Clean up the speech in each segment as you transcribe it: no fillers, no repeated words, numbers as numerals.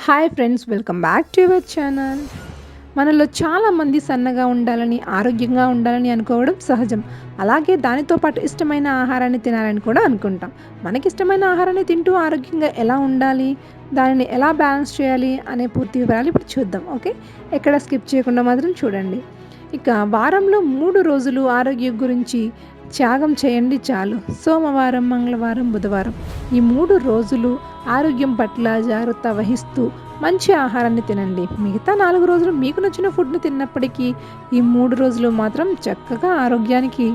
Hi friends, welcome back to your channel. మనలో చాలామంది సన్నగా ఉండాలని, ఆరోగ్యంగా ఉండాలని అనుకోవడం సహజం. అలాగే దానితో పాటు ఇష్టమైన ఆహారాన్ని తినాలని కూడా అనుకుంటాం. మనకిష్టమైన ఆహారాన్ని తింటూ ఆరోగ్యంగా ఎలా ఉండాలి, దానిని ఎలా బ్యాలెన్స్ చేయాలి అనే పూర్తి వివరాలు ఇప్పుడు చూద్దాం. ఓకే, ఎక్కడ స్కిప్ చేయకుండా మాత్రం చూడండి. ఇక వారంలో 3 రోజులు ఆరోగ్యం గురించి త్యాగం చేయండి చాలు. సోమవారం, మంగళవారం, బుధవారం ఈ 3 రోజులు ఆరోగ్యం పట్ల జాగ్రత్త వహిస్తూ మంచి ఆహారాన్ని తినండి. మిగతా 4 రోజులు మీకు నచ్చిన ఫుడ్ని తిన్నప్పటికీ ఈ 3 రోజులు మాత్రం చక్కగా ఆరోగ్యానికి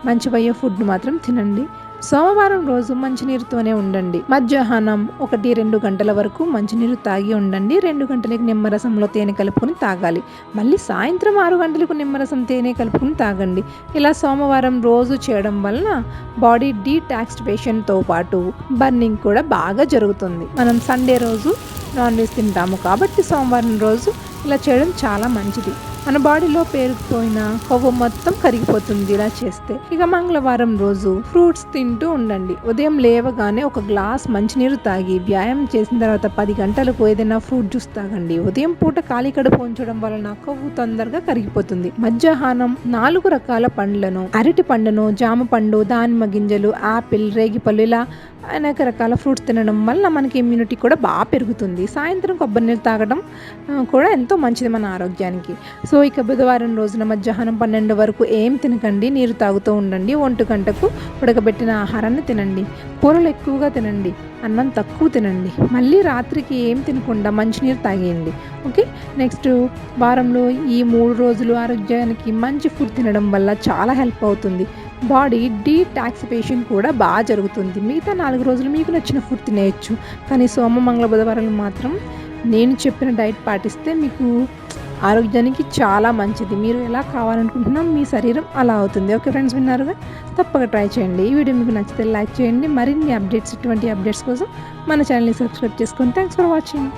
మంచివయ్యే ఫుడ్ మాత్రం తినండి. సోమవారం రోజు మంచినీరుతోనే ఉండండి. మధ్యాహ్నం 1-2 గంటల వరకు మంచినీరు తాగి ఉండండి. 2 గంటలకు నిమ్మరసంలో తేనె కలుపుకొని తాగాలి. మళ్ళీ సాయంత్రం 6 గంటలకు నిమ్మరసం తేనె కలుపుకొని తాగండి. ఇలా సోమవారం రోజు చేయడం వలన బాడీ డీటాక్సిఫికేషన్తో పాటు బర్నింగ్ కూడా బాగా జరుగుతుంది. మనం సండే రోజు నాన్ వెజ్ తింటాము కాబట్టి సోమవారం రోజు ఇలా చేయడం చాలా మంచిది. మన బాడీలో పేరుకుపోయిన కొవ్వు మొత్తం కరిగిపోతుంది ఇలా చేస్తే. ఇక మంగళవారం రోజు ఫ్రూట్స్ తింటూ ఉండండి. ఉదయం లేవగానే ఒక గ్లాస్ మంచినీరు తాగి వ్యాయామం చేసిన తర్వాత 10 గంటలకు ఏదైనా ఫ్రూట్ జ్యూస్ తాగండి. ఉదయం పూట ఖాళీ కడుపు ఉంచడం వలన కొవ్వు తొందరగా కరిగిపోతుంది. మధ్యాహ్నం 4 రకాల పండ్లను, అరటి పండును, జామ పండు, దానిమ్మ గింజలు, ఆపిల్, రేగిపళ్ళు ఇలా అనేక రకాల ఫ్రూట్స్ తినడం వల్ల మనకి ఇమ్యూనిటీ కూడా బాగా పెరుగుతుంది. సాయంత్రం కొబ్బరి నీళ్ళు తాగడం కూడా ఎంతో మంచిది మన ఆరోగ్యానికి. సో ఇక బుధవారం రోజున మధ్యాహ్నం 12 వరకు ఏం తినకండి, నీరు తాగుతూ ఉండండి. 1 గంటకు ఉడకబెట్టిన ఆహారాన్ని తినండి. కూరలు ఎక్కువగా తినండి, అన్నం తక్కువ తినండి. మళ్ళీ రాత్రికి ఏం తినకుండా మంచినీరు తాగేయండి. ఓకే, నెక్స్ట్ వారంలో ఈ 3 రోజులు ఆరోగ్యానికి మంచి ఫుడ్ తినడం వల్ల చాలా హెల్ప్ అవుతుంది. బాడీ డీటాక్సిఫికేషన్ కూడా బాగా జరుగుతుంది. మిగతా 4 రోజులు మీకు నచ్చిన ఫుడ్ తినేయచ్చు. కానీ సోమ, మంగళ, బుధవారాలు మాత్రం నేను చెప్పిన డైట్ పాటిస్తే మీకు ఆరోగ్యానికి చాలా మంచిది. మీరు ఎలా కావాలనుకుంటున్నాం మీ శరీరం అలా అవుతుంది. ఓకే ఫ్రెండ్స్, విన్నారుగా? తప్పక ట్రై చేయండి. ఈ వీడియో మీకు నచ్చితే లైక్ చేయండి. మరిన్ని అప్డేట్స్, ఇటువంటి అప్డేట్స్ కోసం మన ఛానల్ని సబ్స్క్రైబ్ చేసుకోండి. Thanks for watching.